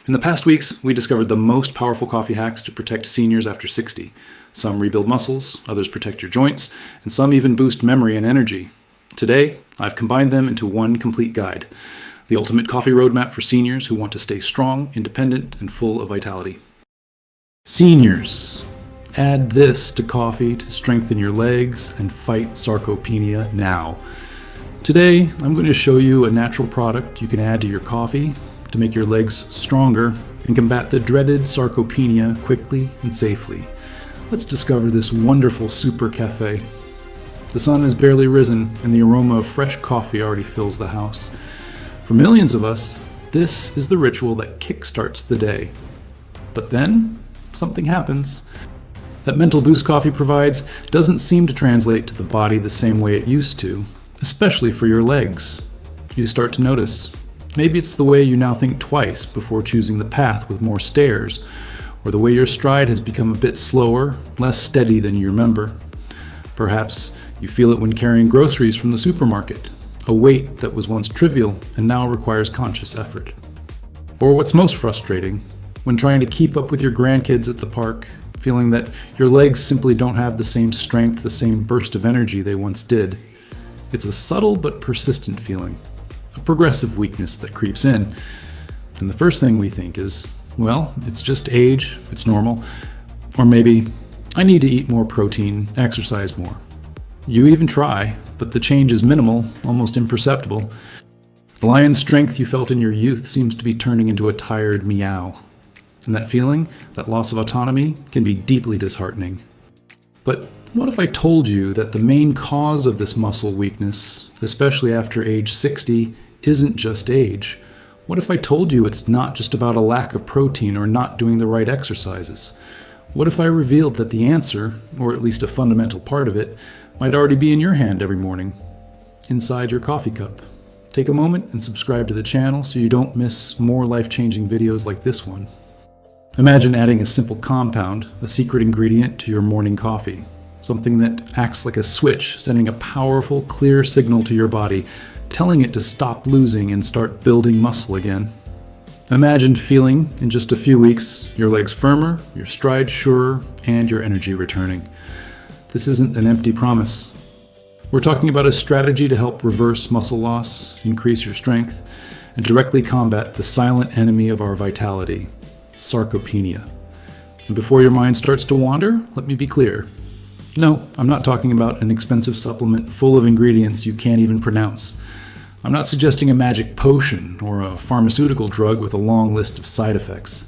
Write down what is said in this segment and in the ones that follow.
In the past weeks, we discovered the most powerful coffee hacks to protect seniors after 60. Some rebuild muscles, others protect your joints, and some even boost memory and energy. Today, I've combined them into one complete guide, the ultimate coffee roadmap for seniors who want to stay strong, independent, and full of vitality. Seniors, add this to coffee to strengthen your legs and fight sarcopenia now. Today, I'm going to show you a natural product you can add to your coffee to make your legs stronger and combat the dreaded sarcopenia quickly and safely. Let's discover this wonderful super cafe. The sun has barely risen and the aroma of fresh coffee already fills the house. For millions of us, this is the ritual that kickstarts the day. But then, something happens. That mental boost coffee provides doesn't seem to translate to the body the same way it used to, especially for your legs. You start to notice. Maybe it's the way you now think twice before choosing the path with more stairs, or the way your stride has become a bit slower, less steady than you remember. Perhaps you feel it when carrying groceries from the supermarket, a weight that was once trivial and now requires conscious effort. Or what's most frustrating, when trying to keep up with your grandkids at the park, feeling that your legs simply don't have the same strength, the same burst of energy they once did. It's a subtle but persistent feeling. A progressive weakness that creeps in. And the first thing we think is, well, it's just age, it's normal. Or maybe, I need to eat more protein, exercise more. You even try, but the change is minimal, almost imperceptible. The lion's strength you felt in your youth seems to be turning into a tired meow. And that feeling, that loss of autonomy, can be deeply disheartening. But what if I told you that the main cause of this muscle weakness, especially after age 60, isn't just age? What if I told you it's not just about a lack of protein or not doing the right exercises? What if I revealed that the answer, or at least a fundamental part of it, might already be in your hand every morning, inside your coffee cup? Take a moment and subscribe to the channel so you don't miss more life-changing videos like this one. Imagine adding a simple compound, a secret ingredient, to your morning coffee. Something that acts like a switch, sending a powerful, clear signal to your body, telling it to stop losing and start building muscle again. Imagine feeling, in just a few weeks, your legs firmer, your stride surer, and your energy returning. This isn't an empty promise. We're talking about a strategy to help reverse muscle loss, increase your strength, and directly combat the silent enemy of our vitality, sarcopenia. And before your mind starts to wander, let me be clear. No, I'm not talking about an expensive supplement full of ingredients you can't even pronounce. I'm not suggesting a magic potion or a pharmaceutical drug with a long list of side effects.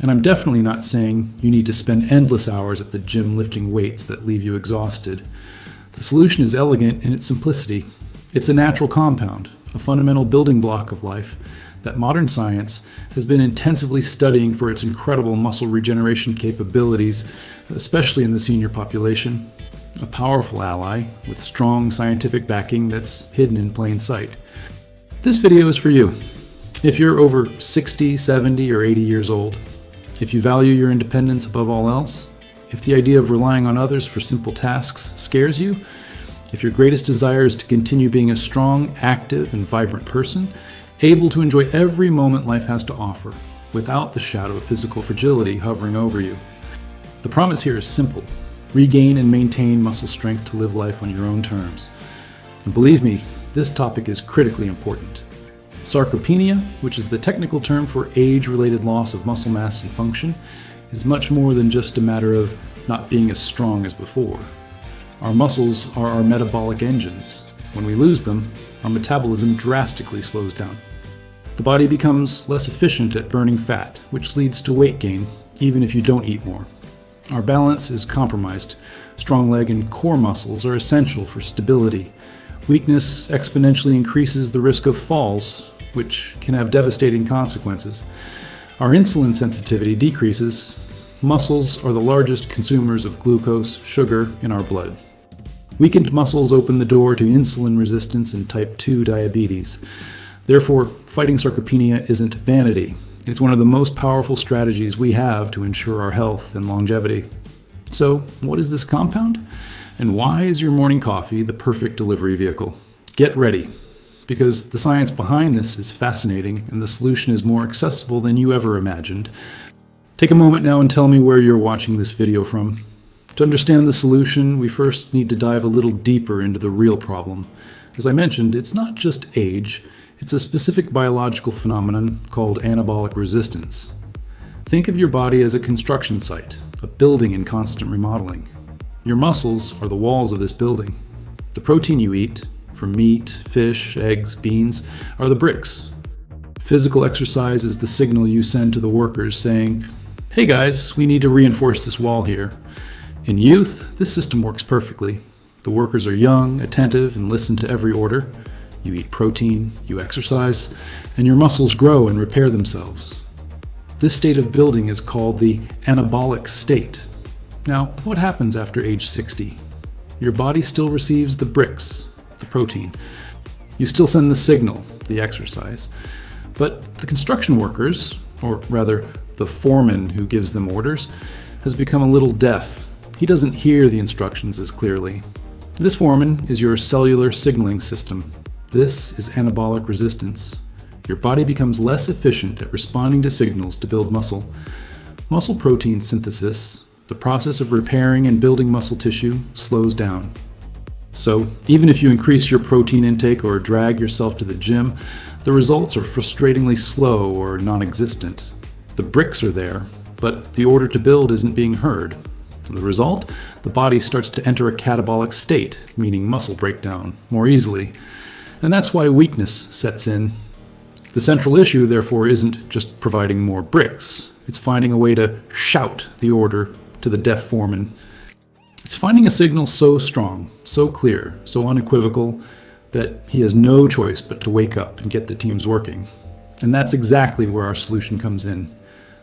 And I'm definitely not saying you need to spend endless hours at the gym lifting weights that leave you exhausted. The solution is elegant in its simplicity. It's a natural compound, a fundamental building block of life that modern science has been intensively studying for its incredible muscle regeneration capabilities, especially in the senior population. A powerful ally with strong scientific backing that's hidden in plain sight. This video is for you. If you're over 60, 70, or 80 years old, if you value your independence above all else, if the idea of relying on others for simple tasks scares you, if your greatest desire is to continue being a strong, active, and vibrant person, able to enjoy every moment life has to offer, without the shadow of physical fragility hovering over you. The promise here is simple. Regain and maintain muscle strength to live life on your own terms. And believe me, this topic is critically important. Sarcopenia, which is the technical term for age-related loss of muscle mass and function, is much more than just a matter of not being as strong as before. Our muscles are our metabolic engines. When we lose them, our metabolism drastically slows down. The body becomes less efficient at burning fat, which leads to weight gain, even if you don't eat more. Our balance is compromised. Strong leg and core muscles are essential for stability. Weakness exponentially increases the risk of falls, which can have devastating consequences. Our insulin sensitivity decreases. Muscles are the largest consumers of glucose, sugar, in our blood. Weakened muscles open the door to insulin resistance and type 2 diabetes. Therefore, fighting sarcopenia isn't vanity. It's one of the most powerful strategies we have to ensure our health and longevity. So, what is this compound? And why is your morning coffee the perfect delivery vehicle? Get ready. because the science behind this is fascinating and the solution is more accessible than you ever imagined. Take a moment now and tell me where you're watching this video from. To understand the solution, we first need to dive a little deeper into the real problem. As I mentioned, it's not just age, it's a specific biological phenomenon called anabolic resistance. Think of your body as a construction site, a building in constant remodeling. Your muscles are the walls of this building. The protein you eat, from meat, fish, eggs, beans, are the bricks. Physical exercise is the signal you send to the workers saying, "Hey guys, we need to reinforce this wall here." In youth, this system works perfectly. The workers are young, attentive, and listen to every order. You eat protein, you exercise, and your muscles grow and repair themselves. This state of building is called the anabolic state. Now, what happens after age 60? Your body still receives the bricks, the protein. You still send the signal, the exercise. But the construction workers, or rather the foreman who gives them orders, has become a little deaf. He doesn't hear the instructions as clearly. This foreman is your cellular signaling system. This is anabolic resistance. Your body becomes less efficient at responding to signals to build muscle. Muscle protein synthesis, the process of repairing and building muscle tissue, slows down. So, even if you increase your protein intake or drag yourself to the gym, the results are frustratingly slow or non-existent. The bricks are there, but the order to build isn't being heard. The result? The body starts to enter a catabolic state, meaning muscle breakdown, more easily. And that's why weakness sets in. The central issue, therefore, isn't just providing more bricks. It's finding a way to shout the order to the deaf foreman. It's finding a signal so strong, so clear, so unequivocal, that he has no choice but to wake up and get the teams working. And that's exactly where our solution comes in.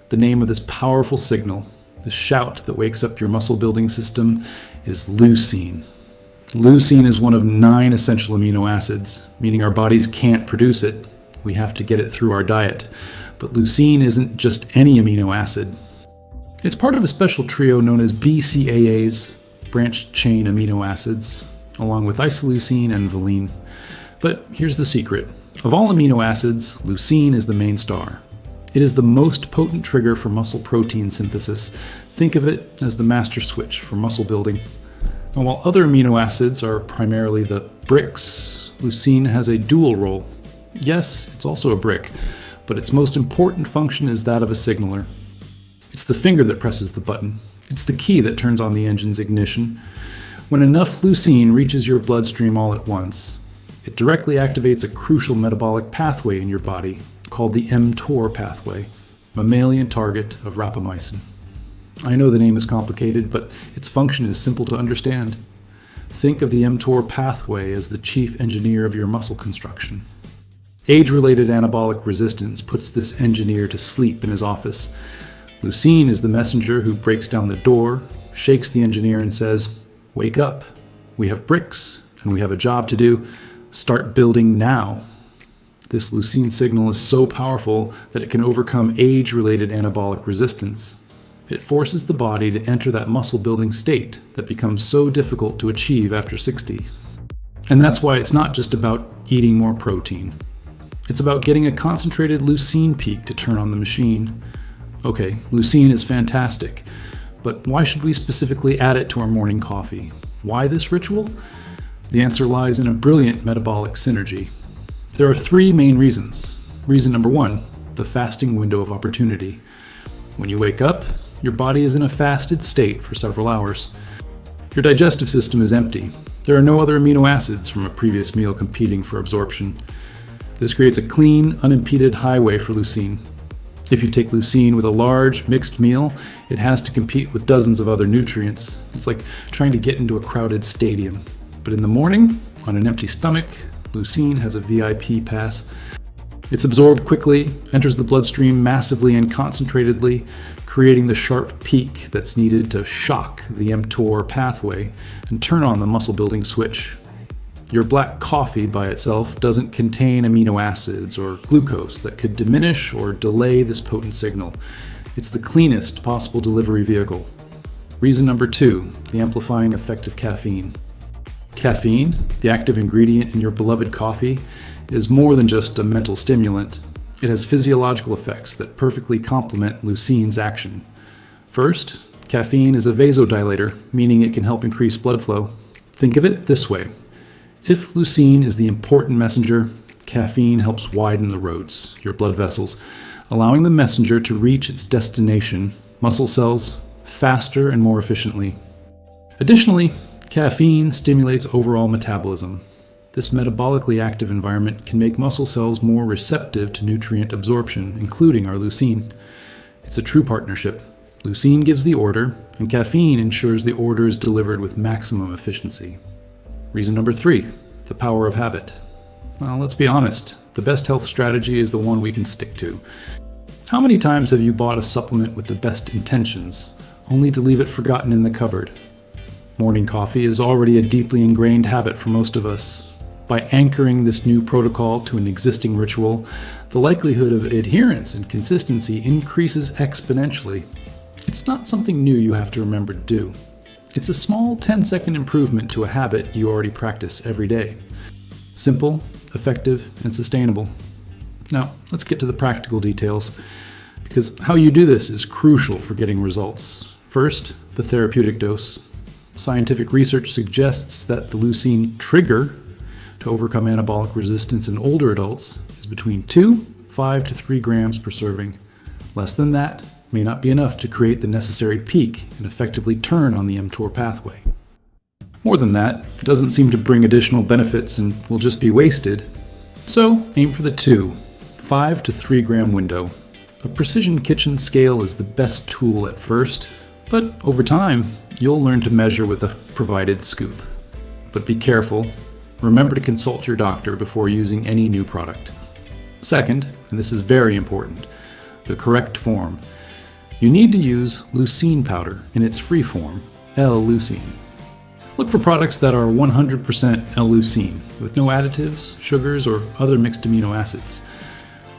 The name of this powerful signal, the shout that wakes up your muscle building system, is leucine. Leucine is one of 9 essential amino acids, meaning our bodies can't produce it. We have to get it through our diet. But leucine isn't just any amino acid. It's part of a special trio known as BCAAs, branched chain amino acids, along with isoleucine and valine. But here's the secret. Of all amino acids, leucine is the main star. It is the most potent trigger for muscle protein synthesis. Think of it as the master switch for muscle building. And while other amino acids are primarily the bricks, leucine has a dual role. Yes, it's also a brick, but its most important function is that of a signaler. It's the finger that presses the button. It's the key that turns on the engine's ignition. When enough leucine reaches your bloodstream all at once, it directly activates a crucial metabolic pathway in your body called the mTOR pathway, mammalian target of rapamycin. I know the name is complicated, but its function is simple to understand. Think of the mTOR pathway as the chief engineer of your muscle construction. Age-related anabolic resistance puts this engineer to sleep in his office. Leucine is the messenger who breaks down the door, shakes the engineer and says, "Wake up. We have bricks, and we have a job to do. Start building now." This leucine signal is so powerful that it can overcome age-related anabolic resistance. It forces the body to enter that muscle-building state that becomes so difficult to achieve after 60. And that's why it's not just about eating more protein. It's about getting a concentrated leucine peak to turn on the machine. Okay, leucine is fantastic, but why should we specifically add it to our morning coffee? Why this ritual? The answer lies in a brilliant metabolic synergy. There are 3 main reasons. Reason number 1, the fasting window of opportunity. When you wake up, your body is in a fasted state for several hours. Your digestive system is empty. There are no other amino acids from a previous meal competing for absorption. This creates a clean, unimpeded highway for leucine. If you take leucine with a large, mixed meal, it has to compete with dozens of other nutrients. It's like trying to get into a crowded stadium. But in the morning, on an empty stomach, leucine has a VIP pass. It's absorbed quickly, enters the bloodstream massively and concentratedly, creating the sharp peak that's needed to shock the mTOR pathway and turn on the muscle-building switch. Your black coffee by itself doesn't contain amino acids or glucose that could diminish or delay this potent signal. It's the cleanest possible delivery vehicle. Reason number 2, the amplifying effect of caffeine. Caffeine, the active ingredient in your beloved coffee, is more than just a mental stimulant. It has physiological effects that perfectly complement leucine's action. First, caffeine is a vasodilator, meaning it can help increase blood flow. Think of it this way. If leucine is the important messenger, caffeine helps widen the roads, your blood vessels, allowing the messenger to reach its destination, muscle cells, faster and more efficiently. Additionally, caffeine stimulates overall metabolism. This metabolically active environment can make muscle cells more receptive to nutrient absorption, including our leucine. It's a true partnership. Leucine gives the order, and caffeine ensures the order is delivered with maximum efficiency. Reason number 3, the power of habit. Well, let's be honest, the best health strategy is the one we can stick to. How many times have you bought a supplement with the best intentions, only to leave it forgotten in the cupboard? Morning coffee is already a deeply ingrained habit for most of us. By anchoring this new protocol to an existing ritual, the likelihood of adherence and consistency increases exponentially. It's not something new you have to remember to do. It's a small 10-second improvement to a habit you already practice every day. Simple, effective, and sustainable. Now, let's get to the practical details, because how you do this is crucial for getting results. First, the therapeutic dose. Scientific research suggests that the leucine trigger to overcome anabolic resistance in older adults is between 5 to 3 grams per serving. Less than that may not be enough to create the necessary peak and effectively turn on the mTOR pathway. More than that doesn't seem to bring additional benefits and will just be wasted. So aim for the 5 to 3 gram window. A precision kitchen scale is the best tool at first, but over time, you'll learn to measure with a provided scoop. But be careful. Remember to consult your doctor before using any new product. Second, and this is very important, the correct form. You need to use leucine powder in its free form, L-leucine. Look for products that are 100% L-leucine, with no additives, sugars, or other mixed amino acids.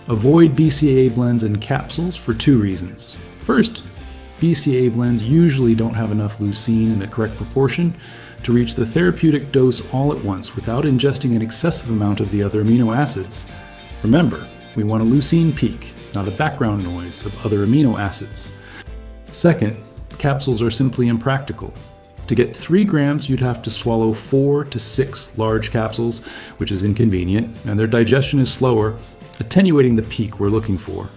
Avoid BCAA blends and capsules for 2 reasons. First, BCAA blends usually don't have enough leucine in the correct proportion to reach the therapeutic dose all at once without ingesting an excessive amount of the other amino acids. Remember, we want a leucine peak, not a background noise of other amino acids. Second, capsules are simply impractical. To get 3 grams, you'd have to swallow 4 to 6 large capsules, which is inconvenient, and their digestion is slower, attenuating the peak we're looking for.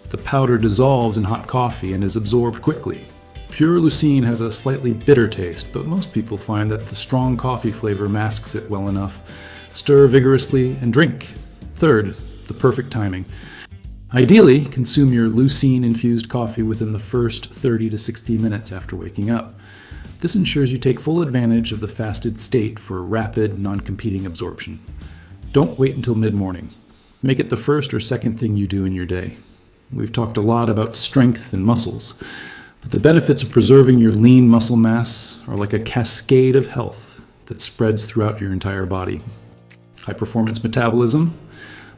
The powder dissolves in hot coffee and is absorbed quickly. Pure leucine has a slightly bitter taste, but most people find that the strong coffee flavor masks it well enough. Stir vigorously and drink. Third, the perfect timing. Ideally, consume your leucine-infused coffee within the first 30 to 60 minutes after waking up. This ensures you take full advantage of the fasted state for rapid, non-competing absorption. Don't wait until mid-morning. Make it the first or second thing you do in your day. We've talked a lot about strength and muscles, but the benefits of preserving your lean muscle mass are like a cascade of health that spreads throughout your entire body. High-performance metabolism.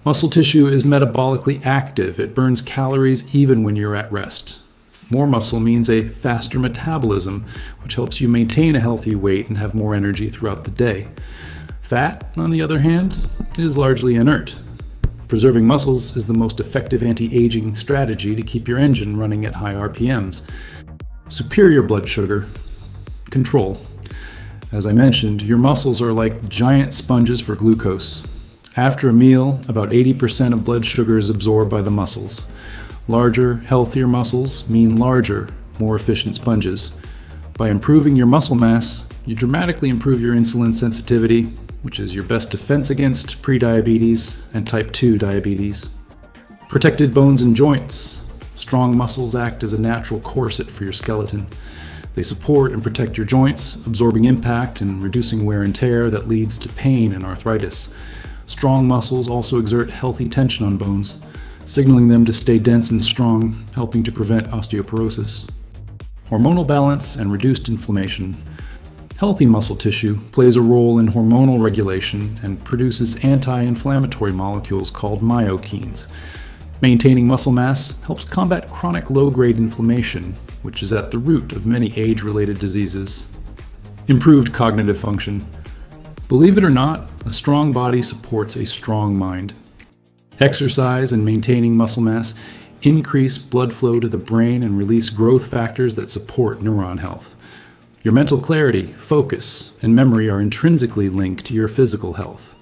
Muscle tissue is metabolically active. It burns calories even when you're at rest. More muscle means a faster metabolism, which helps you maintain a healthy weight and have more energy throughout the day. Fat, on the other hand, is largely inert. Preserving muscles is the most effective anti-aging strategy to keep your engine running at high RPMs. Superior blood sugar control. As I mentioned, your muscles are like giant sponges for glucose. After a meal, about 80% of blood sugar is absorbed by the muscles. Larger, healthier muscles mean larger, more efficient sponges. By improving your muscle mass, you dramatically improve your insulin sensitivity, which is your best defense against prediabetes and type 2 diabetes. Protected bones and joints. Strong muscles act as a natural corset for your skeleton. They support and protect your joints, absorbing impact and reducing wear and tear that leads to pain and arthritis. Strong muscles also exert healthy tension on bones, signaling them to stay dense and strong, helping to prevent osteoporosis. Hormonal balance and reduced inflammation. Healthy muscle tissue plays a role in hormonal regulation and produces anti-inflammatory molecules called myokines. Maintaining muscle mass helps combat chronic low-grade inflammation, which is at the root of many age-related diseases. Improved cognitive function. Believe it or not, a strong body supports a strong mind. Exercise and maintaining muscle mass increase blood flow to the brain and release growth factors that support neuron health. Your mental clarity, focus, and memory are intrinsically linked to your physical health.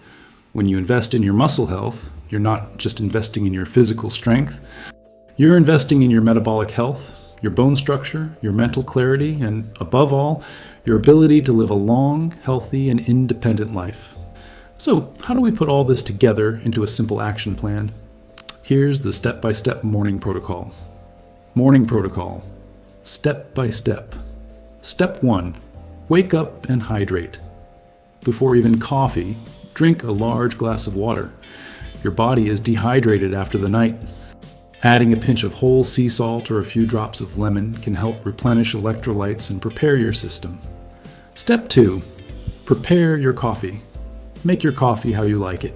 When you invest in your muscle health, you're not just investing in your physical strength, you're investing in your metabolic health, your bone structure, your mental clarity, and above all, your ability to live a long, healthy, and independent life. So, how do we put all this together into a simple action plan? Here's the step-by-step morning protocol. Morning protocol. Step by step. Step 1. Wake up and hydrate. Before even coffee, drink a large glass of water. Your body is dehydrated after the night. Adding a pinch of whole sea salt or a few drops of lemon can help replenish electrolytes and prepare your system. Step 2. Prepare your coffee. Make your coffee how you like it.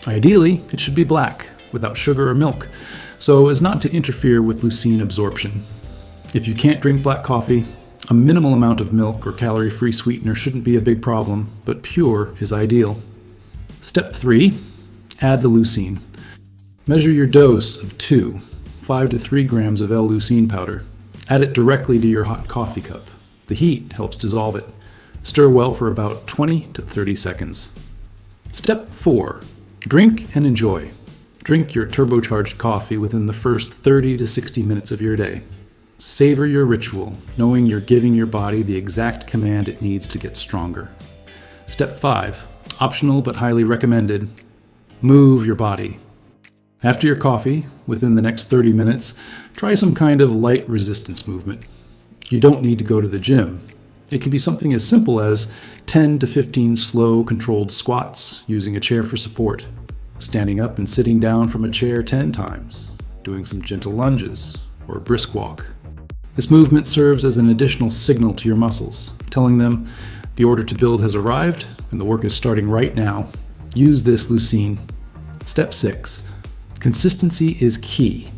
Ideally, it should be black, without sugar or milk, so as not to interfere with leucine absorption. If you can't drink black coffee, a minimal amount of milk or calorie-free sweetener shouldn't be a big problem, but pure is ideal. Step 3. Add the leucine. Measure your dose of 5 to 3 grams of L-leucine powder. Add it directly to your hot coffee cup. The heat helps dissolve it. Stir well for about 20 to 30 seconds. Step 4. Drink and enjoy. Drink your turbocharged coffee within the first 30 to 60 minutes of your day. Savor your ritual, knowing you're giving your body the exact command it needs to get stronger. Step 5. Optional but highly recommended. Move your body. After your coffee, within the next 30 minutes, try some kind of light resistance movement. You don't need to go to the gym. It can be something as simple as 10 to 15 slow, controlled squats using a chair for support, standing up and sitting down from a chair 10 times, doing some gentle lunges, or a brisk walk. This movement serves as an additional signal to your muscles, telling them the order to build has arrived and the work is starting right now. Use this leucine. Step 6. Consistency is key.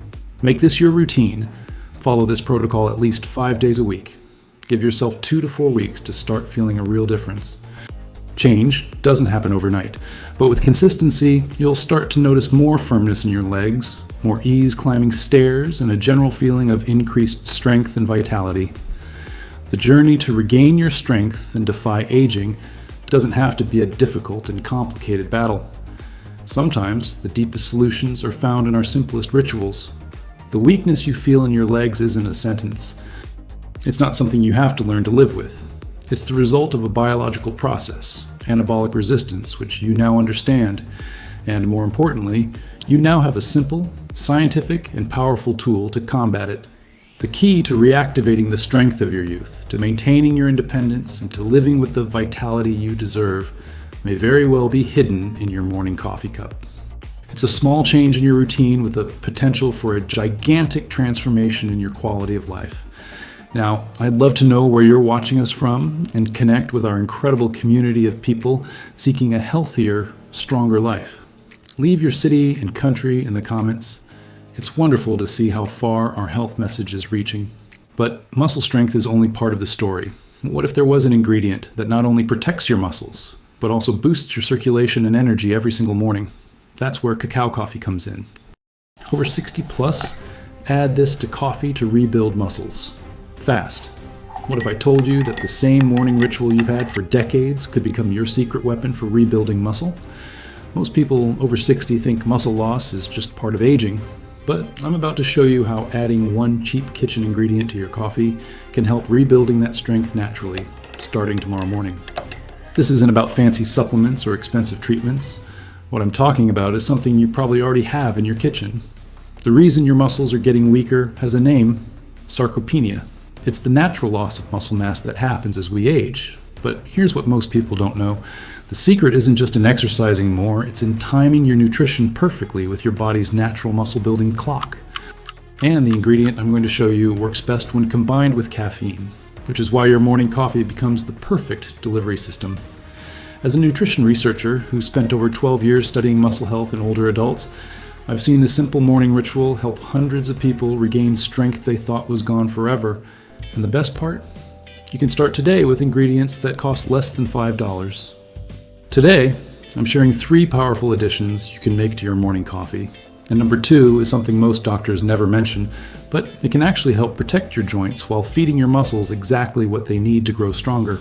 Make this your routine. Follow this protocol at least 5 days a week. Give yourself 2 to 4 weeks to start feeling a real difference. Change doesn't happen overnight, but with consistency, you'll start to notice more firmness in your legs, more ease climbing stairs, and a general feeling of increased strength and vitality. The journey to regain your strength and defy aging doesn't have to be a difficult and complicated battle. Sometimes the deepest solutions are found in our simplest rituals. The weakness you feel in your legs isn't a sentence. It's not something you have to learn to live with. It's the result of a biological process, anabolic resistance, which you now understand. And more importantly, you now have a simple, scientific, and powerful tool to combat it. The key to reactivating the strength of your youth, to maintaining your independence, and to living with the vitality you deserve may very well be hidden in your morning coffee cup. It's a small change in your routine with the potential for a gigantic transformation in your quality of life. Now, I'd love to know where you're watching us from and connect with our incredible community of people seeking a healthier, stronger life. Leave your city and country in the comments. It's wonderful to see how far our health message is reaching. But muscle strength is only part of the story. What if there was an ingredient that not only protects your muscles, but also boosts your circulation and energy every single morning? That's where Cacao coffee comes in. Over 60 plus, add this to coffee to rebuild muscles. Fast. What if I told you that the same morning ritual you've had for decades could become your secret weapon for rebuilding muscle? Most people over 60 think muscle loss is just part of aging, but I'm about to show you how adding one cheap kitchen ingredient to your coffee can help rebuilding that strength naturally, starting tomorrow morning. This isn't about fancy supplements or expensive treatments. What I'm talking about is something you probably already have in your kitchen. The reason your muscles are getting weaker has a name: sarcopenia. It's the natural loss of muscle mass that happens as we age. But here's what most people don't know. The secret isn't just in exercising more, it's in timing your nutrition perfectly with your body's natural muscle building clock. And the ingredient I'm going to show you works best when combined with caffeine, which is why your morning coffee becomes the perfect delivery system. As a nutrition researcher who spent over 12 years studying muscle health in older adults, I've seen this simple morning ritual help hundreds of people regain strength they thought was gone forever. And the best part? You can start today with ingredients that cost less than $5. Today, I'm sharing 3 powerful additions you can make to your morning coffee. And number 2 is something most doctors never mention, but it can actually help protect your joints while feeding your muscles exactly what they need to grow stronger.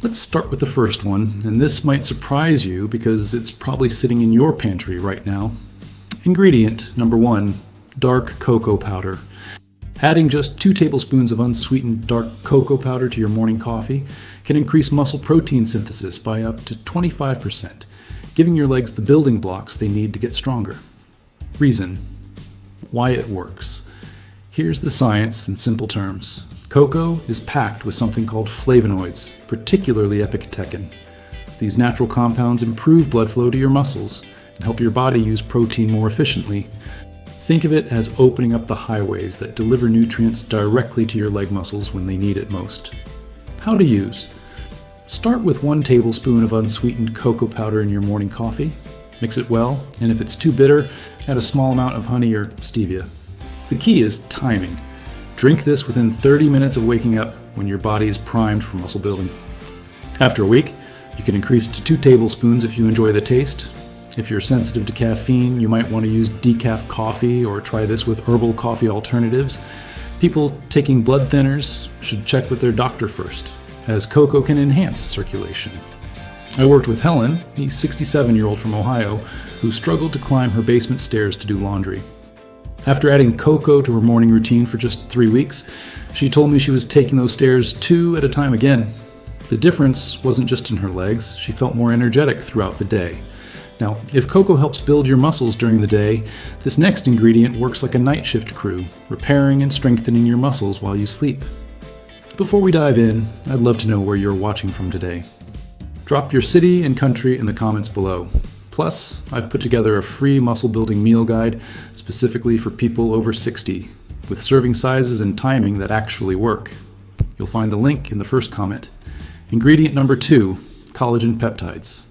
Let's start with the first one, and this might surprise you because it's probably sitting in your pantry right now. Ingredient number 1, dark cocoa powder. Adding just 2 tablespoons of unsweetened dark cocoa powder to your morning coffee can increase muscle protein synthesis by up to 25%, giving your legs the building blocks they need to get stronger. Reason: why it works. Here's the science in simple terms. Cocoa is packed with something called flavonoids, particularly epicatechin. These natural compounds improve blood flow to your muscles and help your body use protein more efficiently. Think of it as opening up the highways that deliver nutrients directly to your leg muscles when they need it most. How to use. Start with 1 tablespoon of unsweetened cocoa powder in your morning coffee. Mix it well, and if it's too bitter, add a small amount of honey or stevia. The key is timing. Drink this within 30 minutes of waking up when your body is primed for muscle building. After a week, you can increase to 2 tablespoons if you enjoy the taste. If you're sensitive to caffeine, you might want to use decaf coffee or try this with herbal coffee alternatives. People taking blood thinners should check with their doctor first, as cocoa can enhance circulation. I worked with Helen, a 67-year-old from Ohio, who struggled to climb her basement stairs to do laundry. After adding cocoa to her morning routine for just 3 weeks, she told me she was taking those stairs 2 at a time again. The difference wasn't just in her legs, she felt more energetic throughout the day. Now, if cocoa helps build your muscles during the day, this next ingredient works like a night shift crew, repairing and strengthening your muscles while you sleep. Before we dive in, I'd love to know where you're watching from today. Drop your city and country in the comments below. Plus, I've put together a free muscle building meal guide specifically for people over 60, with serving sizes and timing that actually work. You'll find the link in the first comment. Ingredient number 2, collagen peptides.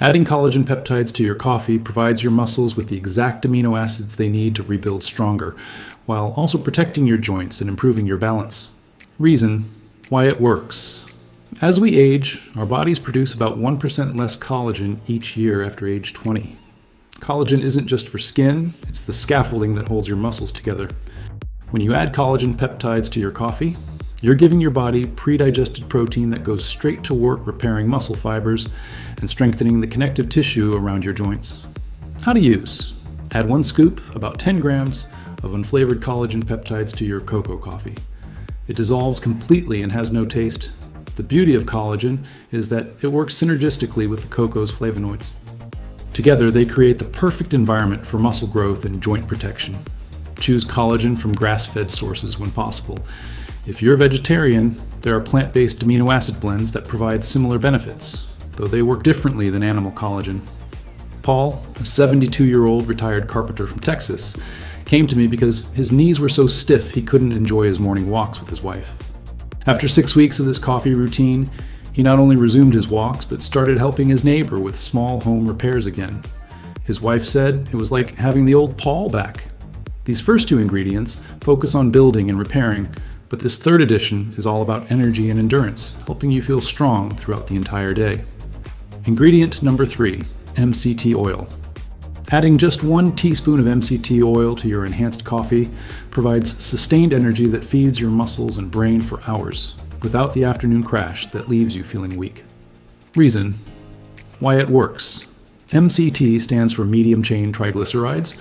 Adding collagen peptides to your coffee provides your muscles with the exact amino acids they need to rebuild stronger, while also protecting your joints and improving your balance. Reason: why it works. As we age, our bodies produce about 1% less collagen each year after age 20. Collagen isn't just for skin, it's the scaffolding that holds your muscles together. When you add collagen peptides to your coffee, you're giving your body pre-digested protein that goes straight to work repairing muscle fibers and strengthening the connective tissue around your joints. How to use. Add 1 scoop, about 10 grams, of unflavored collagen peptides to your cocoa coffee. It dissolves completely and has no taste. The beauty of collagen is that it works synergistically with the cocoa's flavonoids. Together, they create the perfect environment for muscle growth and joint protection. Choose collagen from grass-fed sources when possible. If you're a vegetarian, there are plant-based amino acid blends that provide similar benefits, though they work differently than animal collagen. Paul, a 72-year-old retired carpenter from Texas, came to me because his knees were so stiff he couldn't enjoy his morning walks with his wife. After 6 weeks of this coffee routine, he not only resumed his walks, but started helping his neighbor with small home repairs again. His wife said it was like having the old Paul back. These first 2 ingredients focus on building and repairing, but this third addition is all about energy and endurance, helping you feel strong throughout the entire day. Ingredient number 3, MCT oil. Adding just 1 teaspoon of MCT oil to your enhanced coffee provides sustained energy that feeds your muscles and brain for hours, without the afternoon crash that leaves you feeling weak. Reason: why it works. MCT stands for medium-chain triglycerides.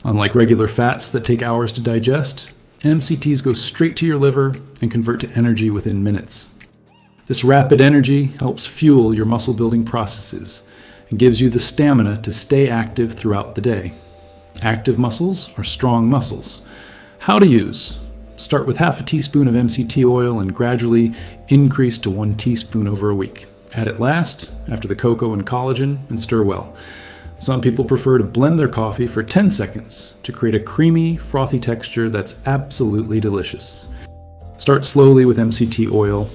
Unlike regular fats that take hours to digest, MCTs go straight to your liver and convert to energy within minutes. This rapid energy helps fuel your muscle building processes and gives you the stamina to stay active throughout the day. Active muscles are strong muscles. How to use. Start with half a teaspoon of MCT oil and gradually increase to 1 teaspoon over a week. Add it last, after the cocoa and collagen, and stir well. Some people prefer to blend their coffee for 10 seconds to create a creamy, frothy texture that's absolutely delicious. Start slowly with MCT oil.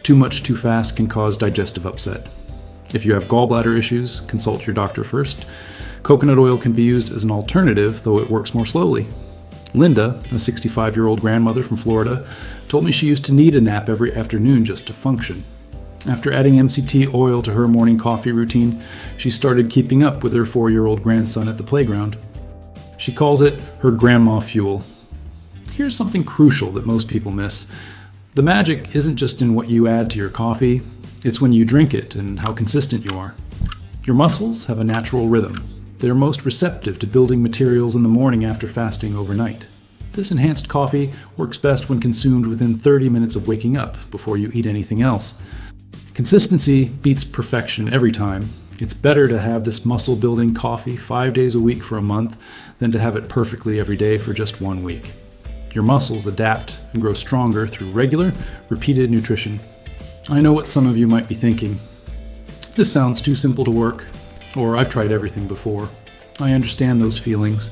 Too much too fast can cause digestive upset. If you have gallbladder issues, consult your doctor first. Coconut oil can be used as an alternative, though it works more slowly. Linda, a 65-year-old grandmother from Florida, told me she used to need a nap every afternoon just to function. After adding MCT oil to her morning coffee routine, she started keeping up with her 4-year-old grandson at the playground. She calls it her grandma fuel. Here's something crucial that most people miss. The magic isn't just in what you add to your coffee, it's when you drink it and how consistent you are. Your muscles have a natural rhythm. They're most receptive to building materials in the morning after fasting overnight. This enhanced coffee works best when consumed within 30 minutes of waking up before you eat anything else. Consistency beats perfection every time. It's better to have this muscle-building coffee 5 days a week for a month than to have it perfectly every day for just 1 week. Your muscles adapt and grow stronger through regular, repeated nutrition. I know what some of you might be thinking. This sounds too simple to work, or I've tried everything before. I understand those feelings.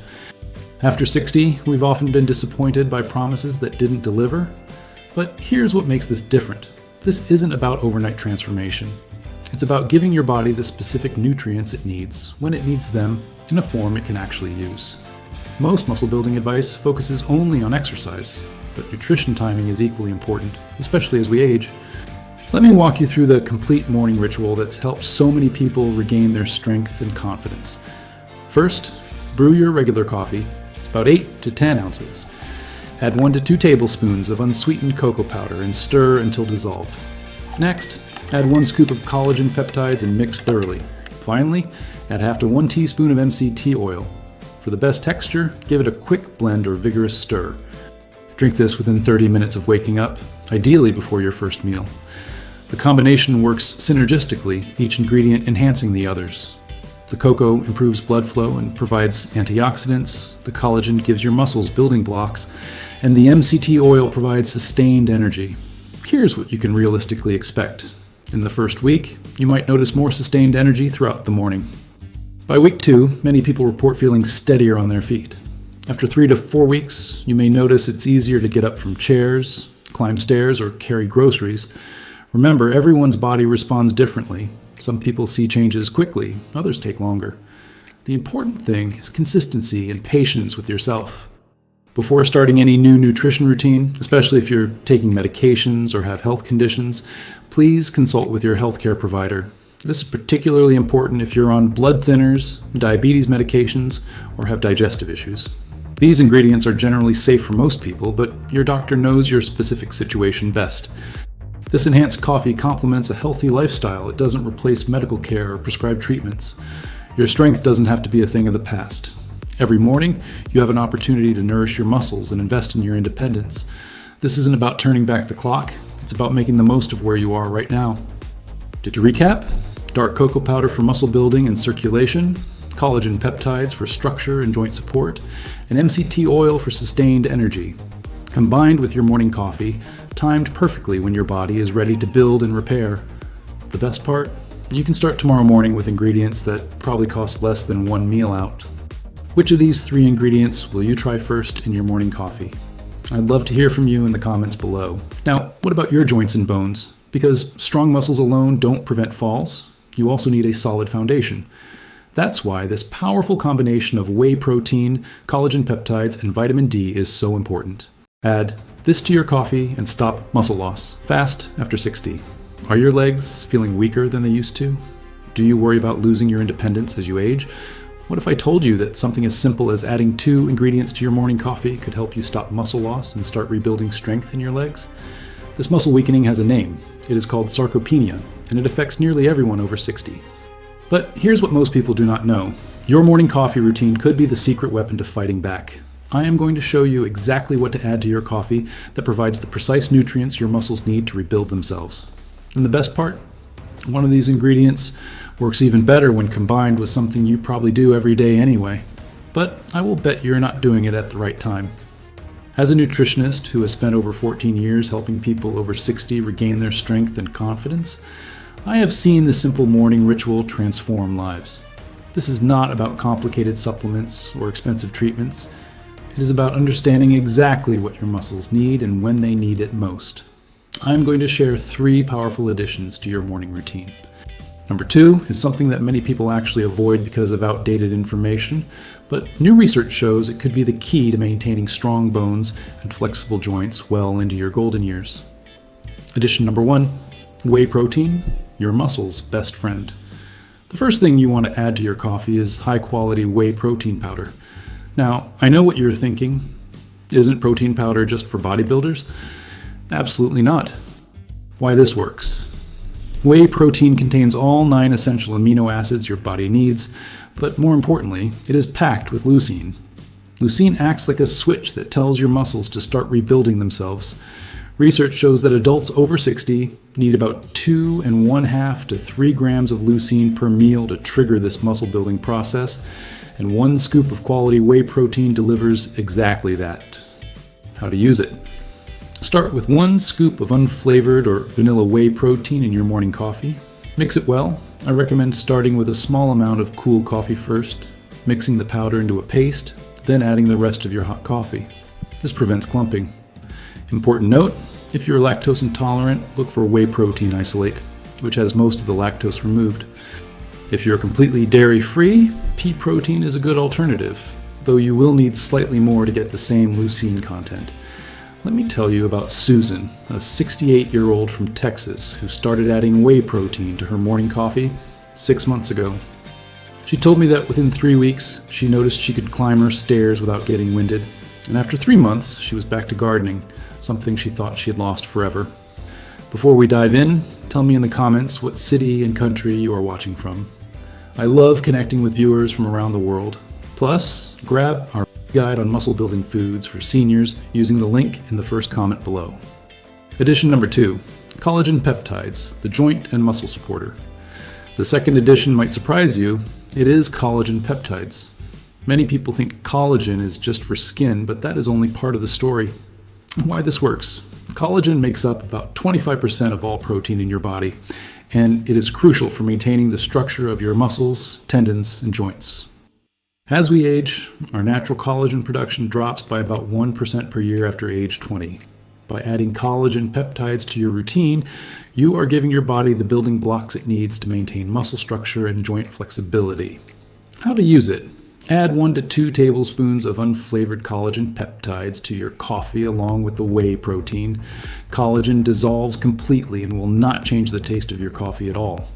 After 60, we've often been disappointed by promises that didn't deliver. But here's what makes this different. This isn't about overnight transformation. It's about giving your body the specific nutrients it needs, when it needs them, in a form it can actually use. Most muscle building advice focuses only on exercise, but nutrition timing is equally important, especially as we age. Let me walk you through the complete morning ritual that's helped so many people regain their strength and confidence. First, brew your regular coffee, about 8 to 10 ounces. Add 1 to 2 tablespoons of unsweetened cocoa powder and stir until dissolved. Next, add 1 scoop of collagen peptides and mix thoroughly. Finally, add half to 1 teaspoon of MCT oil. For the best texture, give it a quick blend or vigorous stir. Drink this within 30 minutes of waking up, ideally before your first meal. The combination works synergistically, each ingredient enhancing the others. The cocoa improves blood flow and provides antioxidants, the collagen gives your muscles building blocks, and the MCT oil provides sustained energy. Here's what you can realistically expect. In the first week, you might notice more sustained energy throughout the morning. By week 2, many people report feeling steadier on their feet. After 3 to 4 weeks, you may notice it's easier to get up from chairs, climb stairs, or carry groceries. Remember, everyone's body responds differently. Some people see changes quickly, others take longer. The important thing is consistency and patience with yourself. Before starting any new nutrition routine, especially if you're taking medications or have health conditions, please consult with your healthcare provider. This is particularly important if you're on blood thinners, diabetes medications, or have digestive issues. These ingredients are generally safe for most people, but your doctor knows your specific situation best. This enhanced coffee complements a healthy lifestyle. It doesn't replace medical care or prescribed treatments. Your strength doesn't have to be a thing of the past. Every morning, you have an opportunity to nourish your muscles and invest in your independence. This isn't about turning back the clock. It's about making the most of where you are right now. To recap, dark cocoa powder for muscle building and circulation, collagen peptides for structure and joint support, and MCT oil for sustained energy. Combined with your morning coffee, timed perfectly when your body is ready to build and repair. The best part? You can start tomorrow morning with ingredients that probably cost less than 1 meal out. Which of these 3 ingredients will you try first in your morning coffee? I'd love to hear from you in the comments below. Now, what about your joints and bones? Because strong muscles alone don't prevent falls, you also need a solid foundation. That's why this powerful combination of whey protein, collagen peptides, and vitamin D is so important. Add this to your coffee and stop muscle loss fast after 60. Are your legs feeling weaker than they used to? Do you worry about losing your independence as you age? What if I told you that something as simple as adding 2 ingredients to your morning coffee could help you stop muscle loss and start rebuilding strength in your legs? This muscle weakening has a name. It is called sarcopenia, and it affects nearly everyone over 60. But here's what most people do not know. Your morning coffee routine could be the secret weapon to fighting back. I am going to show you exactly what to add to your coffee that provides the precise nutrients your muscles need to rebuild themselves. And the best part? One of these ingredients works even better when combined with something you probably do every day anyway. But I will bet you're not doing it at the right time. As a nutritionist who has spent over 14 years helping people over 60 regain their strength and confidence, I have seen the simple morning ritual transform lives. This is not about complicated supplements or expensive treatments. It is about understanding exactly what your muscles need and when they need it most. I'm going to share 3 powerful additions to your morning routine. Number 2 is something that many people actually avoid because of outdated information, but new research shows it could be the key to maintaining strong bones and flexible joints well into your golden years. Addition number 1, Whey protein, your muscle's best friend. The first thing you want to add to your coffee is high-quality whey protein powder. Now, I know what you're thinking. Isn't protein powder just for bodybuilders? Absolutely not. Why this works. Whey protein contains all 9 essential amino acids your body needs, but more importantly, it is packed with leucine. Leucine acts like a switch that tells your muscles to start rebuilding themselves. Research shows that adults over 60 need about 2.5 to 3 grams of leucine per meal to trigger this muscle building process, and 1 scoop of quality whey protein delivers exactly that. How to use it. Start with 1 scoop of unflavored or vanilla whey protein in your morning coffee. Mix it well. I recommend starting with a small amount of cool coffee first, mixing the powder into a paste, then adding the rest of your hot coffee. This prevents clumping. Important note, if you're lactose intolerant, look for whey protein isolate, which has most of the lactose removed. If you're completely dairy-free, pea protein is a good alternative, though you will need slightly more to get the same leucine content. Let me tell you about Susan, a 68-year-old from Texas who started adding whey protein to her morning coffee 6 months ago. She told me that within 3 weeks, she noticed she could climb her stairs without getting winded, and after 3 months, she was back to gardening, something she thought she had lost forever. Before we dive in, tell me in the comments what city and country you are watching from. I love connecting with viewers from around the world. Plus, grab our guide on muscle building foods for seniors using the link in the first comment below. Edition number 2, Collagen Peptides, the joint and muscle supporter. The second edition might surprise you. It is collagen peptides. Many people think collagen is just for skin, but that is only part of the story. Why this works. Collagen makes up about 25% of all protein in your body, and it is crucial for maintaining the structure of your muscles, tendons, and joints. As we age, our natural collagen production drops by about 1% per year after age 20. By adding collagen peptides to your routine, you are giving your body the building blocks it needs to maintain muscle structure and joint flexibility. How to use it? Add 1 to 2 tablespoons of unflavored collagen peptides to your coffee along with the whey protein. Collagen dissolves completely and will not change the taste of your coffee at all.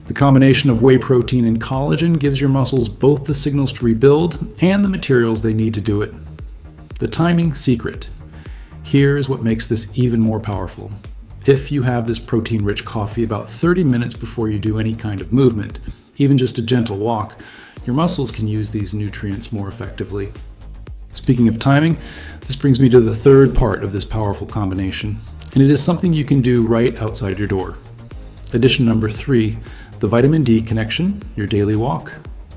The combination of whey protein and collagen gives your muscles both the signals to rebuild and the materials they need to do it. The timing secret. Here's what makes this even more powerful. If you have this protein-rich coffee about 30 minutes before you do any kind of movement, even just a gentle walk, your muscles can use these nutrients more effectively. Speaking of timing, this brings me to the third part of this powerful combination, and it is something you can do right outside your door. Edition number 3, the vitamin D connection, your daily walk.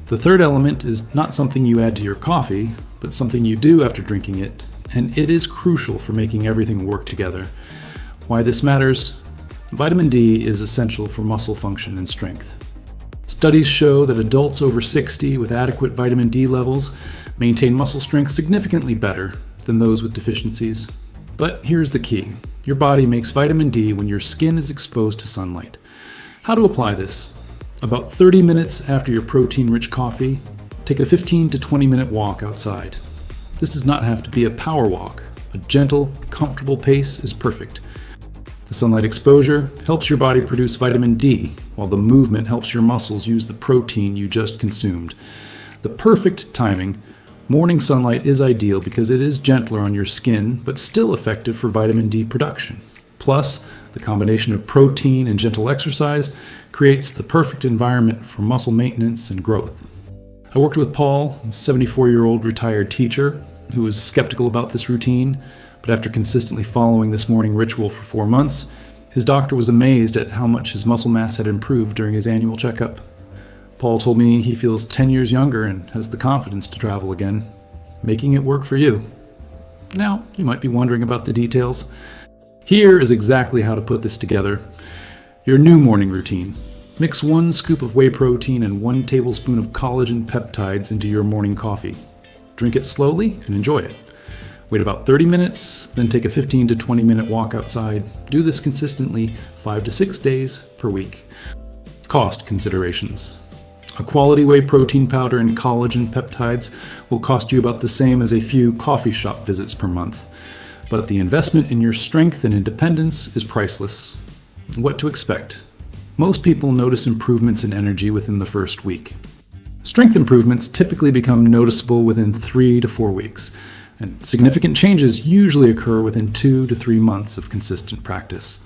The third element is not something you add to your coffee, but something you do after drinking it, and it is crucial for making everything work together. Why this matters? Vitamin D is essential for muscle function and strength. Studies show that adults over 60 with adequate vitamin D levels maintain muscle strength significantly better than those with deficiencies. But here's the key. Your body makes vitamin D when your skin is exposed to sunlight. How to apply this? About 30 minutes after your protein-rich coffee, take a 15 to 20 minute walk outside. This does not have to be a power walk. A gentle, comfortable pace is perfect. The sunlight exposure helps your body produce vitamin D, while the movement helps your muscles use the protein you just consumed. The perfect timing. Morning sunlight is ideal because it is gentler on your skin, but still effective for vitamin D production. Plus, the combination of protein and gentle exercise creates the perfect environment for muscle maintenance and growth. I worked with Paul, a 74-year-old retired teacher, who was skeptical about this routine, but after consistently following this morning ritual for 4 months, his doctor was amazed at how much his muscle mass had improved during his annual checkup. Paul told me he feels 10 years younger and has the confidence to travel again, making it work for you. Now, you might be wondering about the details. Here is exactly how to put this together. Your new morning routine. Mix 1 scoop of whey protein and 1 tablespoon of collagen peptides into your morning coffee. Drink it slowly and enjoy it. Wait about 30 minutes, then take a 15 to 20 minute walk outside. Do this consistently 5 to 6 days per week. Cost considerations. A quality whey protein powder and collagen peptides will cost you about the same as a few coffee shop visits per month. But the investment in your strength and independence is priceless. What to expect? Most people notice improvements in energy within the first week. Strength improvements typically become noticeable within 3 to 4 weeks, and significant changes usually occur within 2 to 3 months of consistent practice.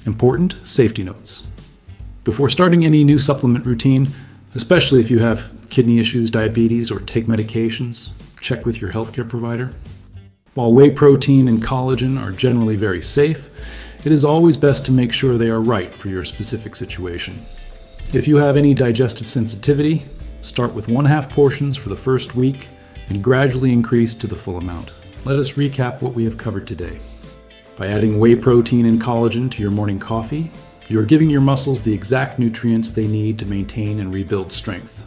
Important safety notes. Before starting any new supplement routine, especially if you have kidney issues, diabetes, or take medications, check with your healthcare provider. While whey protein and collagen are generally very safe, it is always best to make sure they are right for your specific situation. If you have any digestive sensitivity, start with 1/2 portions for the first week and gradually increase to the full amount. Let us recap what we have covered today. By adding whey protein and collagen to your morning coffee, you are giving your muscles the exact nutrients they need to maintain and rebuild strength.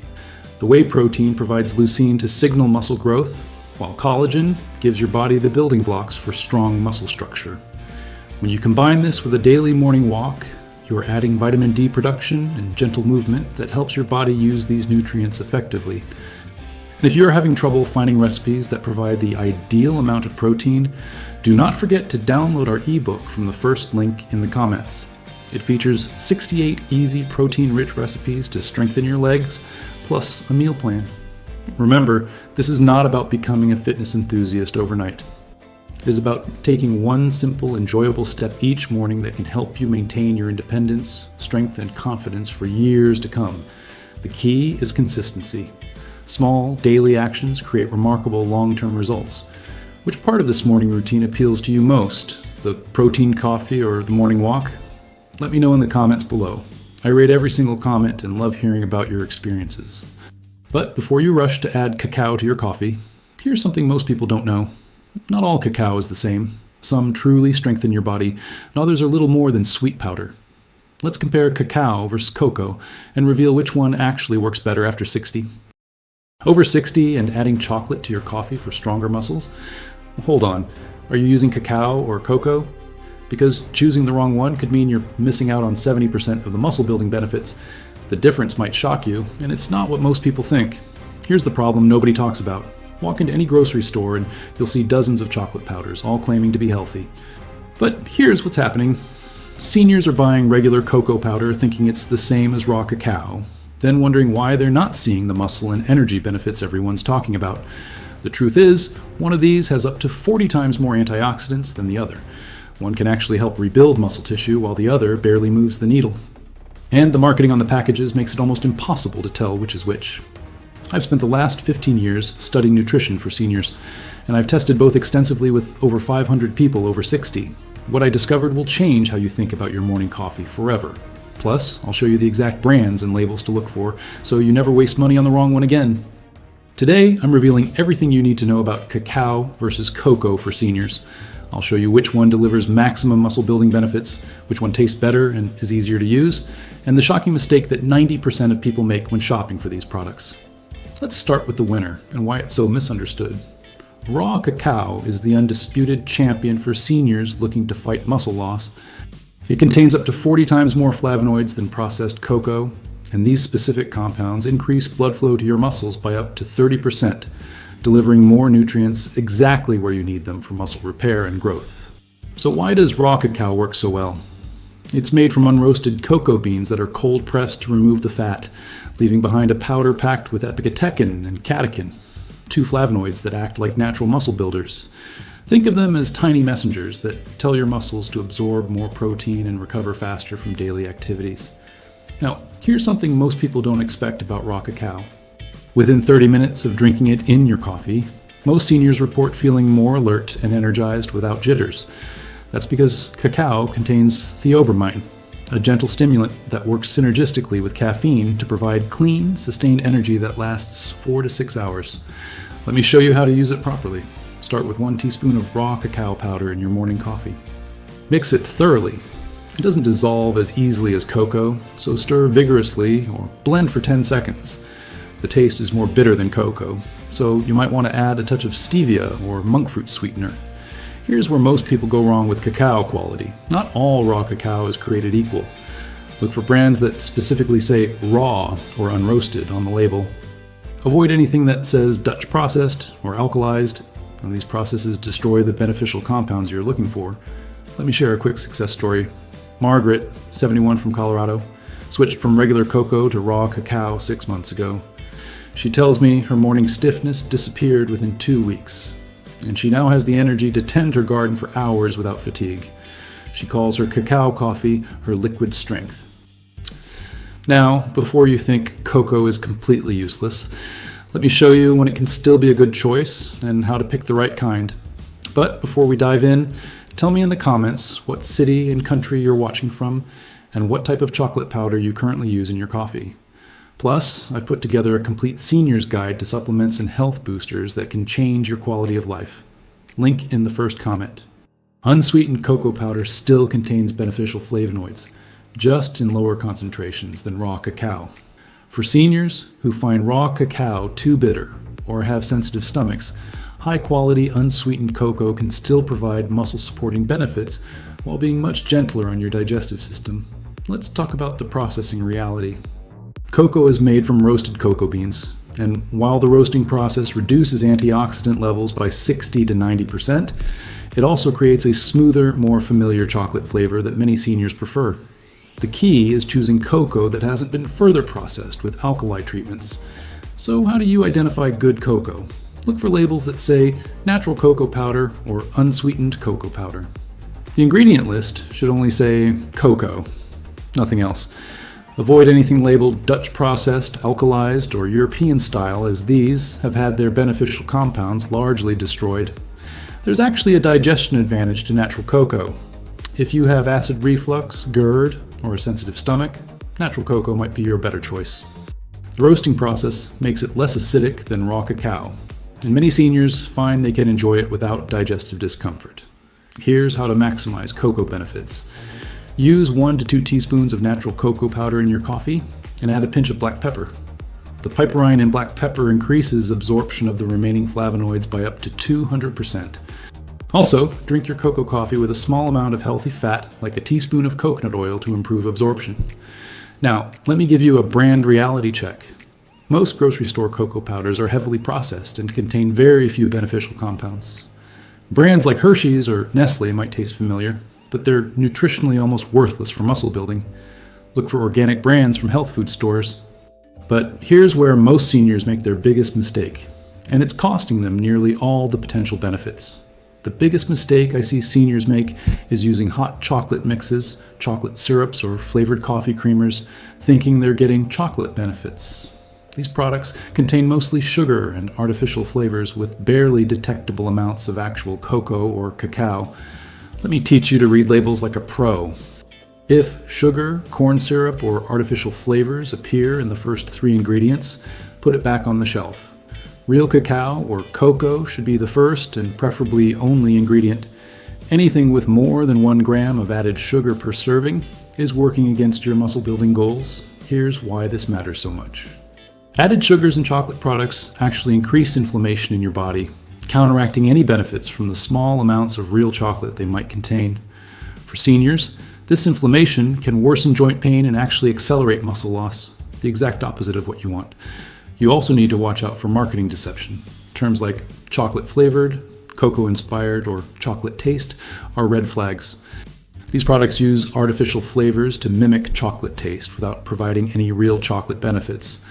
The whey protein provides leucine to signal muscle growth, while collagen gives your body the building blocks for strong muscle structure. When you combine this with a daily morning walk, you are adding vitamin D production and gentle movement that helps your body use these nutrients effectively. And if you are having trouble finding recipes that provide the ideal amount of protein, do not forget to download our ebook from the first link in the comments. It features 68 easy protein-rich recipes to strengthen your legs, plus a meal plan. Remember, this is not about becoming a fitness enthusiast overnight. It is about taking one simple, enjoyable step each morning that can help you maintain your independence, strength, and confidence for years to come. The key is consistency. Small, daily actions create remarkable long-term results. Which part of this morning routine appeals to you most? The protein coffee or the morning walk? Let me know in the comments below. I rate every single comment and love hearing about your experiences. But before you rush to add cacao to your coffee, here's something most people don't know. Not all cacao is the same. Some truly strengthen your body, and others are little more than sweet powder. Let's compare cacao versus cocoa and reveal which one actually works better after 60. Over 60 and adding chocolate to your coffee for stronger muscles? Hold on, are you using cacao or cocoa? Because choosing the wrong one could mean you're missing out on 70% of the muscle building benefits. The difference might shock you, and it's not what most people think. Here's the problem nobody talks about. Walk into any grocery store and you'll see dozens of chocolate powders, all claiming to be healthy. But here's what's happening. Seniors are buying regular cocoa powder thinking it's the same as raw cacao, then wondering why they're not seeing the muscle and energy benefits everyone's talking about. The truth is, one of these has up to 40 times more antioxidants than the other. One can actually help rebuild muscle tissue while the other barely moves the needle. And the marketing on the packages makes it almost impossible to tell which is which. I've spent the last 15 years studying nutrition for seniors, and I've tested both extensively with over 500 people over 60. What I discovered will change how you think about your morning coffee forever. Plus, I'll show you the exact brands and labels to look for, so you never waste money on the wrong one again. Today, I'm revealing everything you need to know about cacao versus cocoa for seniors. I'll show you which one delivers maximum muscle building benefits, which one tastes better and is easier to use, and the shocking mistake that 90% of people make when shopping for these products. Let's start with the winner and why it's so misunderstood. Raw cacao is the undisputed champion for seniors looking to fight muscle loss. It contains up to 40 times more flavonoids than processed cocoa, and these specific compounds increase blood flow to your muscles by up to 30%, delivering more nutrients exactly where you need them for muscle repair and growth. So why does raw cacao work so well? It's made from unroasted cocoa beans that are cold pressed to remove the fat, leaving behind a powder packed with epicatechin and catechin, two flavonoids that act like natural muscle builders. Think of them as tiny messengers that tell your muscles to absorb more protein and recover faster from daily activities. Now, here's something most people don't expect about raw cacao. Within 30 minutes of drinking it in your coffee, most seniors report feeling more alert and energized without jitters. That's because cacao contains theobromine, a gentle stimulant that works synergistically with caffeine to provide clean, sustained energy that lasts 4 to 6 hours. Let me show you how to use it properly. Start with 1 teaspoon of raw cacao powder in your morning coffee. Mix it thoroughly. It doesn't dissolve as easily as cocoa, so stir vigorously or blend for 10 seconds. The taste is more bitter than cocoa, so you might want to add a touch of stevia or monk fruit sweetener. Here's where most people go wrong with cacao quality. Not all raw cacao is created equal. Look for brands that specifically say raw or unroasted on the label. Avoid anything that says Dutch processed or alkalized, and these processes destroy the beneficial compounds you're looking for. Let me share a quick success story. Margaret, 71 from Colorado, switched from regular cocoa to raw cacao 6 months ago. She tells me her morning stiffness disappeared within 2 weeks, and she now has the energy to tend her garden for hours without fatigue. She calls her cacao coffee her liquid strength. Now, before you think cocoa is completely useless, let me show you when it can still be a good choice and how to pick the right kind. But before we dive in, tell me in the comments what city and country you're watching from and what type of chocolate powder you currently use in your coffee. Plus, I've put together a complete senior's guide to supplements and health boosters that can change your quality of life. Link in the first comment. Unsweetened cocoa powder still contains beneficial flavonoids, just in lower concentrations than raw cacao. For seniors who find raw cacao too bitter or have sensitive stomachs, high-quality unsweetened cocoa can still provide muscle-supporting benefits while being much gentler on your digestive system. Let's talk about the processing reality. Cocoa is made from roasted cocoa beans, and while the roasting process reduces antioxidant levels by 60 to 90%, it also creates a smoother, more familiar chocolate flavor that many seniors prefer. The key is choosing cocoa that hasn't been further processed with alkali treatments. So how do you identify good cocoa? Look for labels that say natural cocoa powder or unsweetened cocoa powder. The ingredient list should only say cocoa, nothing else. Avoid anything labeled Dutch processed, alkalized, or European style, as these have had their beneficial compounds largely destroyed. There's actually a digestion advantage to natural cocoa. If you have acid reflux, GERD, or a sensitive stomach, natural cocoa might be your better choice. The roasting process makes it less acidic than raw cacao, and many seniors find they can enjoy it without digestive discomfort. Here's how to maximize cocoa benefits. Use 1 to 2 teaspoons of natural cocoa powder in your coffee and add a pinch of black pepper. The piperine in black pepper increases absorption of the remaining flavonoids by up to 200%. Also, drink your cocoa coffee with a small amount of healthy fat, like a teaspoon of coconut oil, to improve absorption. Now, let me give you a brand reality check. Most grocery store cocoa powders are heavily processed and contain very few beneficial compounds. Brands like Hershey's or Nestle might taste familiar, but they're nutritionally almost worthless for muscle building. Look for organic brands from health food stores. But here's where most seniors make their biggest mistake, and it's costing them nearly all the potential benefits. The biggest mistake I see seniors make is using hot chocolate mixes, chocolate syrups, or flavored coffee creamers, thinking they're getting chocolate benefits. These products contain mostly sugar and artificial flavors with barely detectable amounts of actual cocoa or cacao. Let me teach you to read labels like a pro. If sugar, corn syrup, or artificial flavors appear in the first 3 ingredients, put it back on the shelf. Real cacao or cocoa should be the first and preferably only ingredient. Anything with more than 1 gram of added sugar per serving is working against your muscle building goals. Here's why this matters so much. Added sugars in chocolate products actually increase inflammation in your body, counteracting any benefits from the small amounts of real chocolate they might contain. For seniors, this inflammation can worsen joint pain and actually accelerate muscle loss, the exact opposite of what you want. You also need to watch out for marketing deception. Terms like chocolate flavored, cocoa inspired, or chocolate taste are red flags. These products use artificial flavors to mimic chocolate taste without providing any real chocolate benefits.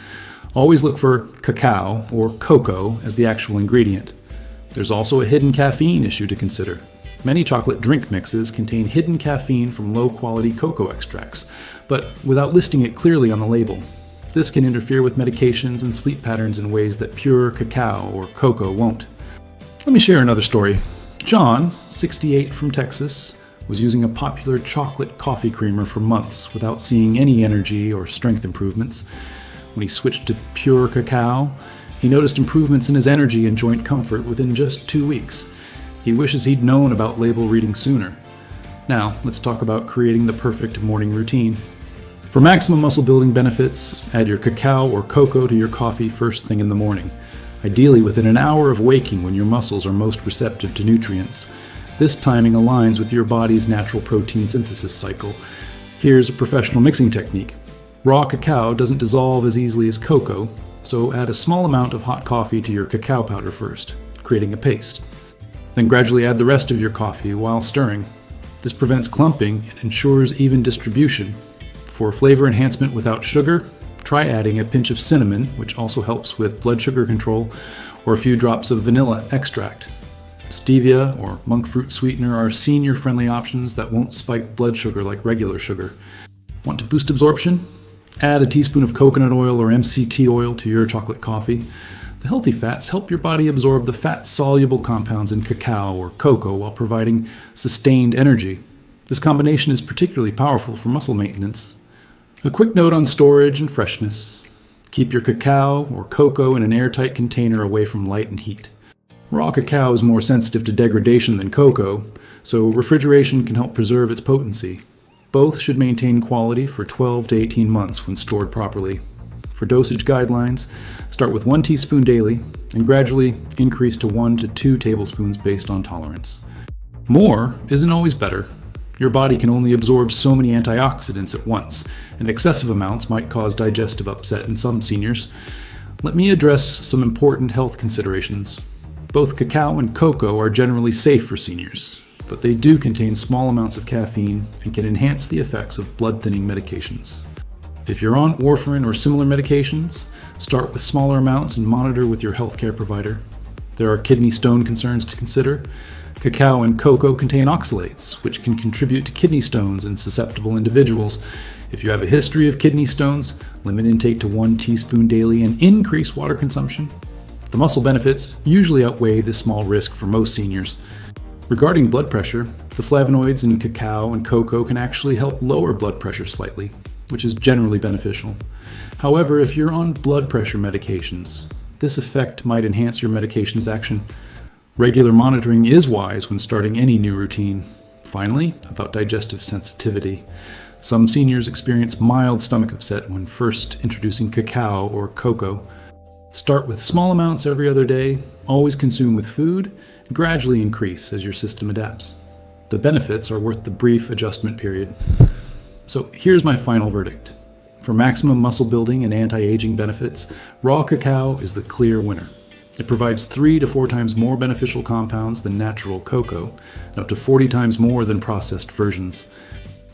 Always look for cacao or cocoa as the actual ingredient. There's also a hidden caffeine issue to consider. Many chocolate drink mixes contain hidden caffeine from low-quality cocoa extracts, but without listing it clearly on the label. This can interfere with medications and sleep patterns in ways that pure cacao or cocoa won't. Let me share another story. John, 68 from Texas, was using a popular chocolate coffee creamer for months without seeing any energy or strength improvements. When he switched to pure cacao, he noticed improvements in his energy and joint comfort within just 2 weeks. He wishes he'd known about label reading sooner. Now, let's talk about creating the perfect morning routine. For maximum muscle building benefits, add your cacao or cocoa to your coffee first thing in the morning, ideally within an hour of waking when your muscles are most receptive to nutrients. This timing aligns with your body's natural protein synthesis cycle. Here's a professional mixing technique. Raw cacao doesn't dissolve as easily as cocoa, so add a small amount of hot coffee to your cacao powder first, creating a paste. Then gradually add the rest of your coffee while stirring. This prevents clumping and ensures even distribution. For flavor enhancement without sugar, try adding a pinch of cinnamon, which also helps with blood sugar control, or a few drops of vanilla extract. Stevia or monk fruit sweetener are senior-friendly options that won't spike blood sugar like regular sugar. Want to boost absorption? Add a teaspoon of coconut oil or MCT oil to your chocolate coffee. The healthy fats help your body absorb the fat-soluble compounds in cacao or cocoa while providing sustained energy. This combination is particularly powerful for muscle maintenance. A quick note on storage and freshness. Keep your cacao or cocoa in an airtight container away from light and heat. Raw cacao is more sensitive to degradation than cocoa, so refrigeration can help preserve its potency. Both should maintain quality for 12 to 18 months when stored properly. For dosage guidelines, start with 1 teaspoon daily and gradually increase to 1 to 2 tablespoons based on tolerance. More isn't always better. Your body can only absorb so many antioxidants at once, and excessive amounts might cause digestive upset in some seniors. Let me address some important health considerations. Both cacao and cocoa are generally safe for seniors, but they do contain small amounts of caffeine and can enhance the effects of blood-thinning medications. If you're on warfarin or similar medications, start with smaller amounts and monitor with your healthcare provider. There are kidney stone concerns to consider. Cacao and cocoa contain oxalates, which can contribute to kidney stones in susceptible individuals. If you have a history of kidney stones, limit intake to 1 teaspoon daily and increase water consumption. The muscle benefits usually outweigh this small risk for most seniors. Regarding blood pressure, the flavonoids in cacao and cocoa can actually help lower blood pressure slightly, which is generally beneficial. However, if you're on blood pressure medications, this effect might enhance your medication's action. Regular monitoring is wise when starting any new routine. Finally, about digestive sensitivity. Some seniors experience mild stomach upset when first introducing cacao or cocoa. Start with small amounts every other day, always consume with food, and gradually increase as your system adapts. The benefits are worth the brief adjustment period. So here's my final verdict. For maximum muscle building and anti-aging benefits, raw cacao is the clear winner. It provides 3 to 4 times more beneficial compounds than natural cocoa, and up to 40 times more than processed versions.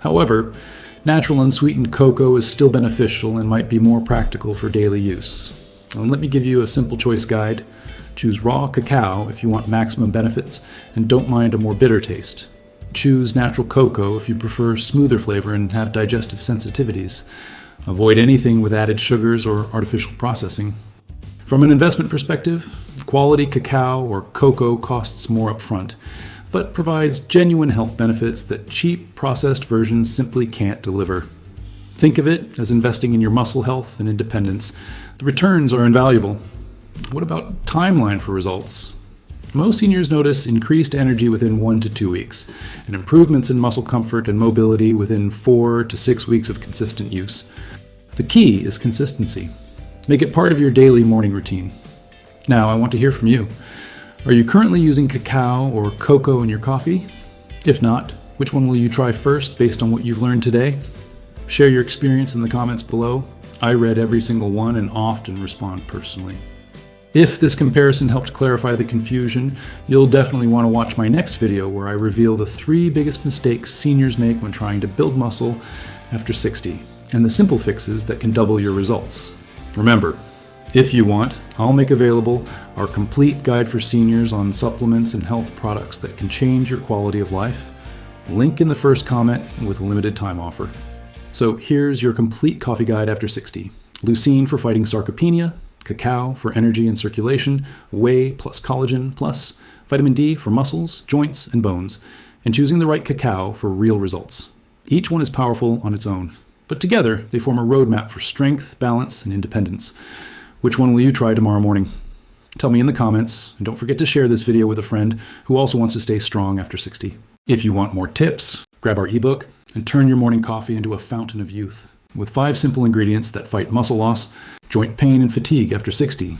However, natural unsweetened cocoa is still beneficial and might be more practical for daily use. And let me give you a simple choice guide. Choose raw cacao if you want maximum benefits and don't mind a more bitter taste. Choose natural cocoa if you prefer smoother flavor and have digestive sensitivities. Avoid anything with added sugars or artificial processing. From an investment perspective, quality cacao or cocoa costs more upfront, but provides genuine health benefits that cheap processed versions simply can't deliver. Think of it as investing in your muscle health and independence. The returns are invaluable. What about timeline for results? Most seniors notice increased energy within 1 to 2 weeks, and improvements in muscle comfort and mobility within 4 to 6 weeks of consistent use. The key is consistency. Make it part of your daily morning routine. Now, I want to hear from you. Are you currently using cacao or cocoa in your coffee? If not, which one will you try first based on what you've learned today? Share your experience in the comments below. I read every single one and often respond personally. If this comparison helped clarify the confusion, you'll definitely want to watch my next video where I reveal the 3 biggest mistakes seniors make when trying to build muscle after 60, and the simple fixes that can double your results. Remember, if you want, I'll make available our complete guide for seniors on supplements and health products that can change your quality of life. Link in the first comment with a limited time offer. So here's your complete coffee guide after 60. Leucine for fighting sarcopenia, cacao for energy and circulation, whey plus collagen plus vitamin D for muscles, joints, and bones, and choosing the right cacao for real results. Each one is powerful on its own, but together they form a roadmap for strength, balance, and independence. Which one will you try tomorrow morning? Tell me in the comments, and don't forget to share this video with a friend who also wants to stay strong after 60. If you want more tips, grab our ebook and turn your morning coffee into a fountain of youth with 5 simple ingredients that fight muscle loss, joint pain, and fatigue after 60.